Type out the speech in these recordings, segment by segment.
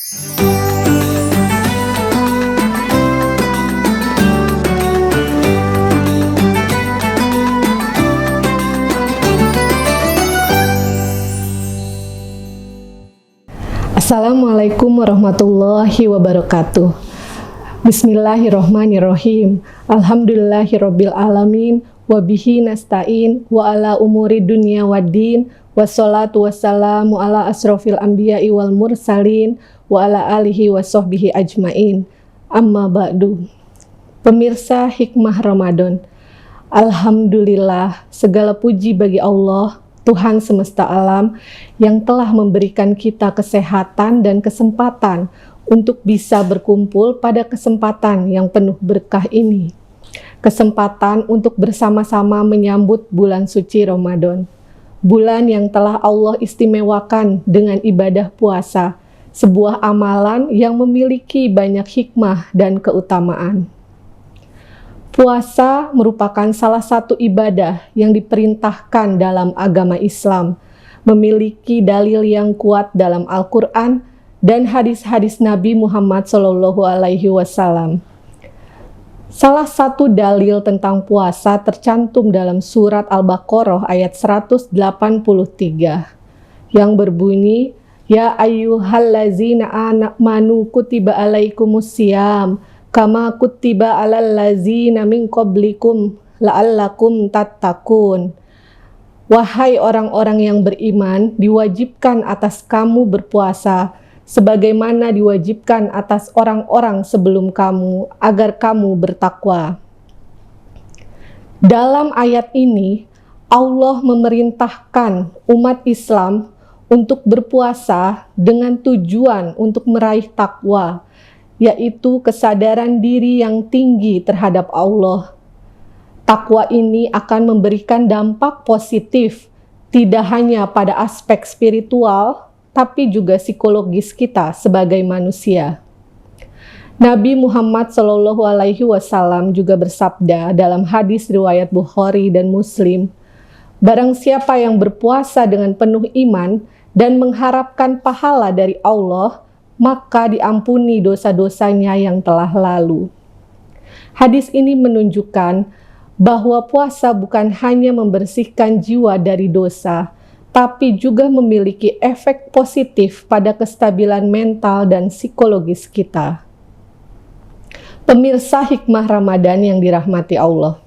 Assalamualaikum warahmatullahi wabarakatuh. Bismillahirrohmanirrohim. Alhamdulillahirabbil alamin. Wabihi nasta'in wa ala umuri dunya waddin. Wassalatu wassalamu ala asrofil anbiya'i wal mursalin wa ala alihi wa sahbihi ajmain. Amma ba'du. Pemirsa Hikmah Ramadan, alhamdulillah, segala puji bagi Allah, Tuhan semesta alam, yang telah memberikan kita kesehatan dan kesempatan untuk bisa berkumpul pada kesempatan yang penuh berkah ini. Kesempatan untuk bersama-sama menyambut bulan suci Ramadan. Bulan yang telah Allah istimewakan dengan ibadah puasa, sebuah amalan yang memiliki banyak hikmah dan keutamaan. Puasa merupakan salah satu ibadah yang diperintahkan dalam agama Islam, memiliki dalil yang kuat dalam Al-Quran dan hadis-hadis Nabi Muhammad SAW. Salah satu dalil tentang puasa tercantum dalam surat Al-Baqarah ayat 183 yang berbunyi, Ya ayyuhallazina amanu kutiba alaikumusiyam kama kutiba alal ladzina min qablikum la'allakum tattaqun. Wahai orang-orang yang beriman, diwajibkan atas kamu berpuasa sebagaimana diwajibkan atas orang-orang sebelum kamu agar kamu bertakwa. Dalam ayat ini, Allah memerintahkan umat Islam untuk berpuasa dengan tujuan untuk meraih takwa, yaitu kesadaran diri yang tinggi terhadap Allah. Takwa ini akan memberikan dampak positif, tidak hanya pada aspek spiritual, tapi juga psikologis kita sebagai manusia. Nabi Muhammad SAW juga bersabda dalam hadis riwayat Bukhari dan Muslim, barang siapa yang berpuasa dengan penuh iman dan mengharapkan pahala dari Allah, maka diampuni dosa-dosanya yang telah lalu. Hadis ini menunjukkan bahwa puasa bukan hanya membersihkan jiwa dari dosa, tapi juga memiliki efek positif pada kestabilan mental dan psikologis kita. Pemirsa Hikmah Ramadan yang dirahmati Allah,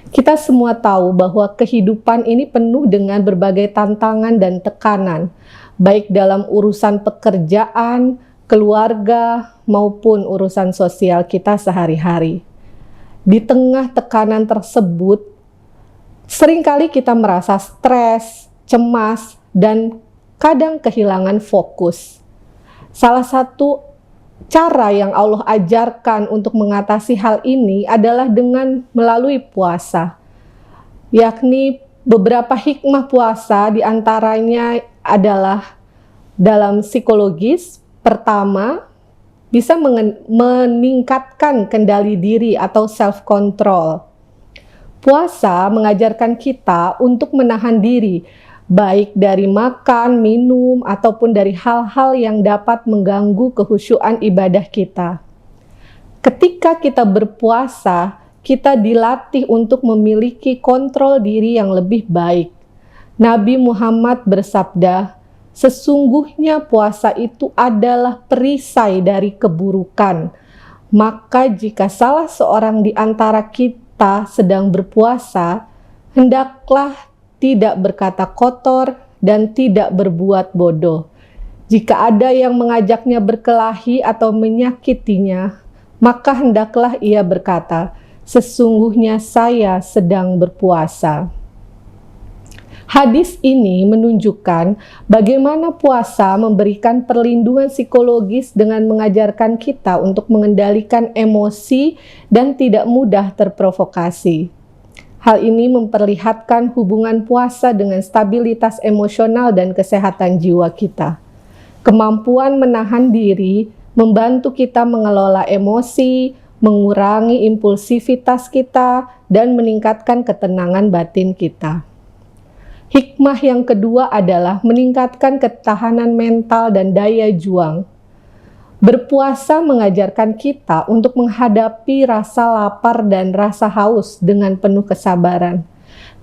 kita semua tahu bahwa kehidupan ini penuh dengan berbagai tantangan dan tekanan, baik dalam urusan pekerjaan, keluarga, maupun urusan sosial kita sehari-hari. Di tengah tekanan tersebut, seringkali kita merasa stres, cemas, dan kadang kehilangan fokus. Salah satu cara yang Allah ajarkan untuk mengatasi hal ini adalah dengan melalui puasa, yakni beberapa hikmah puasa diantaranya adalah dalam psikologis. Pertama, bisa meningkatkan kendali diri atau self-control. Puasa mengajarkan kita untuk menahan diri, baik dari makan, minum, ataupun dari hal-hal yang dapat mengganggu kekhusyuan ibadah kita. Ketika kita berpuasa, kita dilatih untuk memiliki kontrol diri yang lebih baik. Nabi Muhammad bersabda, sesungguhnya puasa itu adalah perisai dari keburukan. Maka jika salah seorang di antara kita sedang berpuasa, hendaklah tidak berkata kotor dan tidak berbuat bodoh. Jika ada yang mengajaknya berkelahi atau menyakitinya, maka hendaklah ia berkata, sesungguhnya saya sedang berpuasa. Hadis ini menunjukkan bagaimana puasa memberikan perlindungan psikologis dengan mengajarkan kita untuk mengendalikan emosi dan tidak mudah terprovokasi. Hal ini memperlihatkan hubungan puasa dengan stabilitas emosional dan kesehatan jiwa kita. Kemampuan menahan diri membantu kita mengelola emosi, mengurangi impulsivitas kita, dan meningkatkan ketenangan batin kita. Hikmah yang kedua adalah meningkatkan ketahanan mental dan daya juang. Berpuasa mengajarkan kita untuk menghadapi rasa lapar dan rasa haus dengan penuh kesabaran.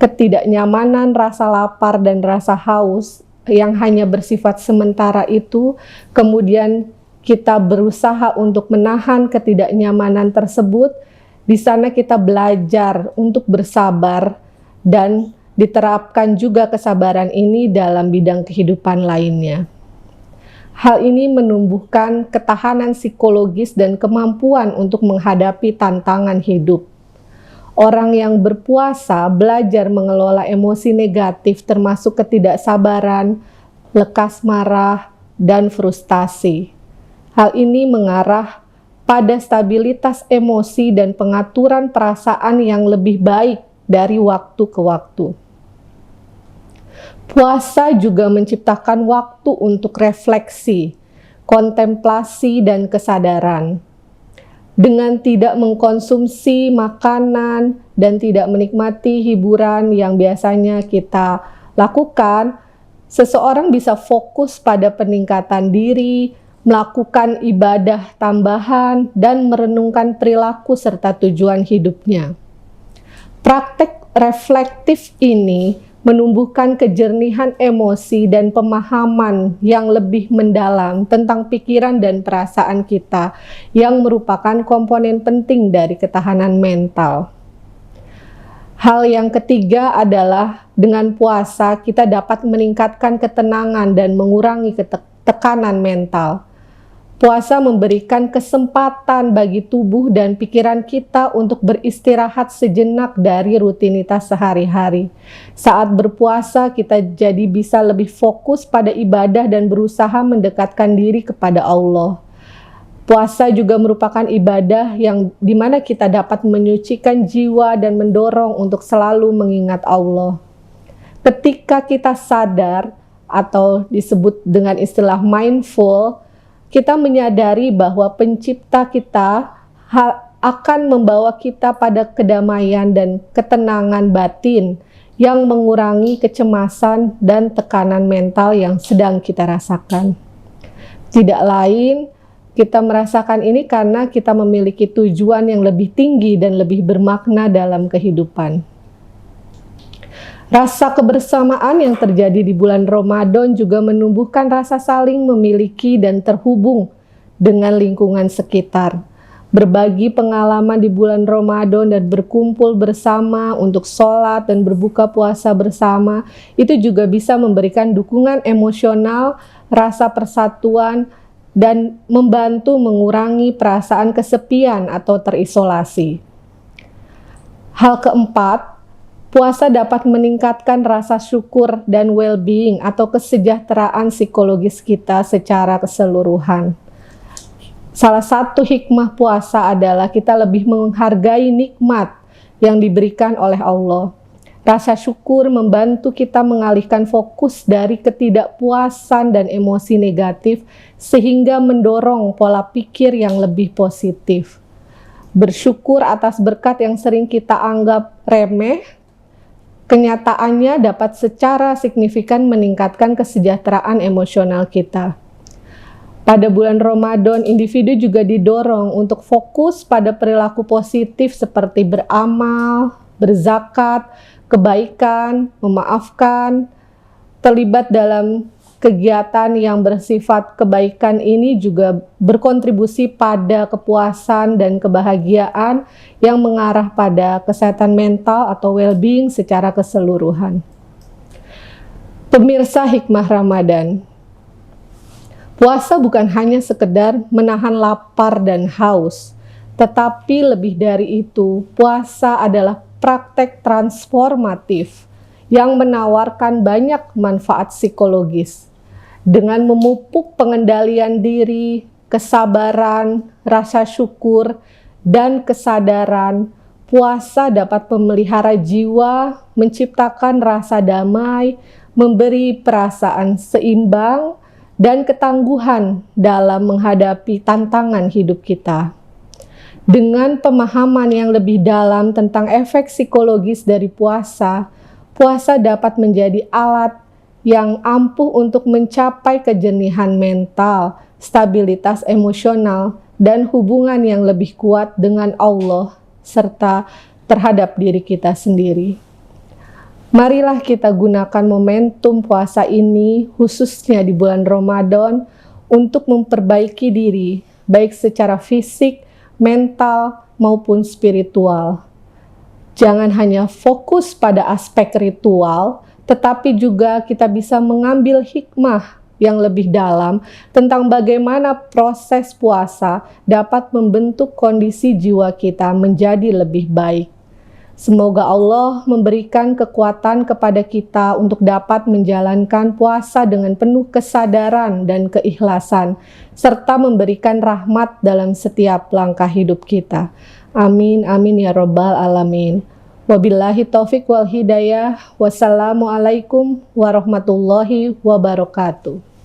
Ketidaknyamanan rasa lapar dan rasa haus yang hanya bersifat sementara itu, kemudian kita berusaha untuk menahan ketidaknyamanan tersebut. Di sana kita belajar untuk bersabar dan diterapkan juga kesabaran ini dalam bidang kehidupan lainnya. Hal ini menumbuhkan ketahanan psikologis dan kemampuan untuk menghadapi tantangan hidup. Orang yang berpuasa belajar mengelola emosi negatif termasuk ketidaksabaran, lekas marah, dan frustasi. Hal ini mengarah pada stabilitas emosi dan pengaturan perasaan yang lebih baik dari waktu ke waktu. Puasa juga menciptakan waktu untuk refleksi, kontemplasi, dan kesadaran. Dengan tidak mengkonsumsi makanan dan tidak menikmati hiburan yang biasanya kita lakukan, seseorang bisa fokus pada peningkatan diri, melakukan ibadah tambahan, dan merenungkan perilaku serta tujuan hidupnya. Praktek reflektif ini menumbuhkan kejernihan emosi dan pemahaman yang lebih mendalam tentang pikiran dan perasaan kita yang merupakan komponen penting dari ketahanan mental. Hal yang ketiga adalah dengan puasa kita dapat meningkatkan ketenangan dan mengurangi tekanan mental. Puasa memberikan kesempatan bagi tubuh dan pikiran kita untuk beristirahat sejenak dari rutinitas sehari-hari. Saat berpuasa, kita jadi bisa lebih fokus pada ibadah dan berusaha mendekatkan diri kepada Allah. Puasa juga merupakan ibadah yang dimana kita dapat menyucikan jiwa dan mendorong untuk selalu mengingat Allah. Ketika kita sadar atau disebut dengan istilah mindful, kita menyadari bahwa pencipta kita akan membawa kita pada kedamaian dan ketenangan batin yang mengurangi kecemasan dan tekanan mental yang sedang kita rasakan. Tidak lain, kita merasakan ini karena kita memiliki tujuan yang lebih tinggi dan lebih bermakna dalam kehidupan. Rasa kebersamaan yang terjadi di bulan Ramadan juga menumbuhkan rasa saling memiliki dan terhubung dengan lingkungan sekitar. Berbagi pengalaman di bulan Ramadan dan berkumpul bersama untuk sholat dan berbuka puasa bersama, itu juga bisa memberikan dukungan emosional, rasa persatuan, dan membantu mengurangi perasaan kesepian atau terisolasi. Hal keempat, puasa dapat meningkatkan rasa syukur dan well-being atau kesejahteraan psikologis kita secara keseluruhan. Salah satu hikmah puasa adalah kita lebih menghargai nikmat yang diberikan oleh Allah. Rasa syukur membantu kita mengalihkan fokus dari ketidakpuasan dan emosi negatif sehingga mendorong pola pikir yang lebih positif. Bersyukur atas berkat yang sering kita anggap remeh, kenyataannya dapat secara signifikan meningkatkan kesejahteraan emosional kita. Pada bulan Ramadan, individu juga didorong untuk fokus pada perilaku positif seperti beramal, berzakat, kebaikan, memaafkan. Terlibat dalam kegiatan yang bersifat kebaikan ini juga berkontribusi pada kepuasan dan kebahagiaan yang mengarah pada kesehatan mental atau well-being secara keseluruhan. Pemirsa hikmah Ramadan, puasa bukan hanya sekedar menahan lapar dan haus, tetapi lebih dari itu, puasa adalah praktek transformatif yang menawarkan banyak manfaat psikologis. Dengan memupuk pengendalian diri, kesabaran, rasa syukur, dan kesadaran, puasa dapat memelihara jiwa, menciptakan rasa damai, memberi perasaan seimbang, dan ketangguhan dalam menghadapi tantangan hidup kita. Dengan pemahaman yang lebih dalam tentang efek psikologis dari puasa, puasa dapat menjadi alat yang ampuh untuk mencapai kejernihan mental, stabilitas emosional, dan hubungan yang lebih kuat dengan Allah serta terhadap diri kita sendiri. Marilah kita gunakan momentum puasa ini, khususnya di bulan Ramadan, untuk memperbaiki diri, baik secara fisik, mental, maupun spiritual. Jangan hanya fokus pada aspek ritual, tetapi juga kita bisa mengambil hikmah yang lebih dalam tentang bagaimana proses puasa dapat membentuk kondisi jiwa kita menjadi lebih baik. Semoga Allah memberikan kekuatan kepada kita untuk dapat menjalankan puasa dengan penuh kesadaran dan keikhlasan, serta memberikan rahmat dalam setiap langkah hidup kita. Amin, amin ya robbal alamin. Wabillahi taufik wal hidayah. Wassalamualaikum warahmatullahi wabarakatuh.